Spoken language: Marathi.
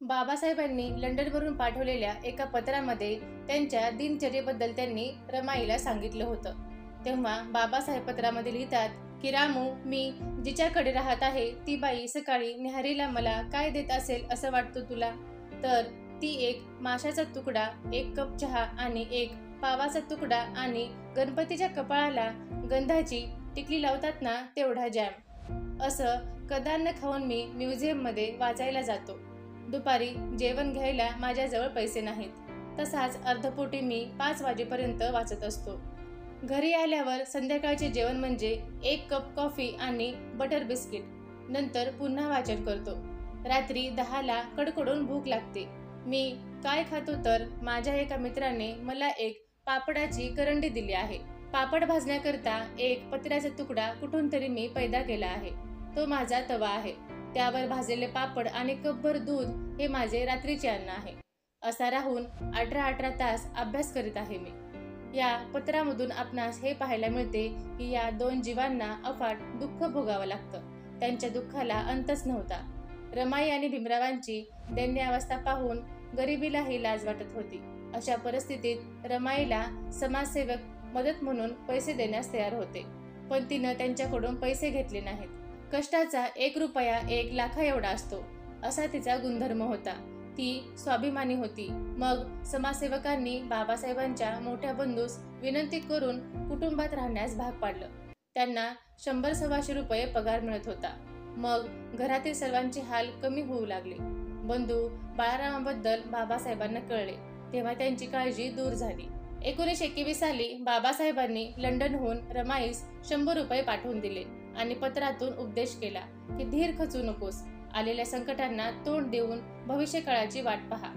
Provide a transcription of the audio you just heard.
बाबासाहेबांनी लंडनवरून पाठवलेल्या एका पत्रामध्ये त्यांच्या दिनचर्येबद्दल त्यांनी रमाईला सांगितलं होतं। तेव्हा बाबासाहेब पत्रामध्ये लिहितात की रामू, मी जिच्याकडे राहत आहे ती बाई सकाळी न्याहारीला मला काय देत असेल असं वाटतं तुला? तर ती एक माशाचा तुकडा, एक कप चहा आणि एक पावाचा तुकडा आणि गणपतीच्या कपाळाला गंधाची टिकली लावतात ना तेवढा जॅम। असं कदान्न खाऊन मी म्युझियममध्ये वाचायला जातो। दुपारी जेवण घ्यायला माझ्याजवळ पैसे नाहीत, तसाच अर्धपोटी मी 5 वाजेपर्यंत वाचत असतो। घरी आल्यावर संध्याकाळचे जेवण म्हणजे एक कप कॉफी आणि बटर बिस्किट, नंतर पुन्हा वाचन करतो। रात्री 10ला कडकडून भूक लागते। मी काय खातो तर माझ्या एका मित्राने मला एक पापडाची करंडी दिली आहे। पापड भाजण्याकरता एक पत्र्याचा तुकडा कुठून तरी मी पैदा केला आहे, तो माझा तवा आहे। त्यावर भाजलेले पापड आणि कपभर दूध हे माझे रात्रीचे अन्न आहे। असा राहून 18 तास अभ्यास करीत आहे मी। या पत्रामधून आपणास हे पाहायला मिळते की या 2 जीवांना अफाट दुःख भोगावं लागतं। त्यांच्या दुःखाला अंतच नव्हता। रमाई आणि भीमरावांची दैन्य अवस्था पाहून गरिबीलाही लाज वाटत होती। अशा परिस्थितीत रमाईला समाजसेवक मदत म्हणून पैसे देण्यास तयार होते, पण तिनं त्यांच्याकडून पैसे घेतले नाहीत। कष्टाचा 1 रुपया 1 लाखा एवढा असतो, असा तिचा गुणधर्म होता। ती स्वाभिमानी होती। मग समाजसेवकांनी बाबासाहेबांच्या मोठ्या बंधूस विनंती करून कुटुंबात राहण्यास भाग पाडलं। त्यांना 100-125 रुपये पगार मिळत होता। मग घरातील सर्वांचे हाल कमी होऊ लागले। बंधू बाळारामाबद्दल बाबासाहेबांना कळले, तेव्हा त्यांची काळजी दूर झाली। 1921 साली बाबासाहेबांनी लंडनहून रमाईस 100 रुपये पाठवून दिले आणि पत्रातून उपदेश केला की धीर खचू नकोस, आलेल्या संकटांना तोंड देऊन भविष्यकाळाची वाट पहा।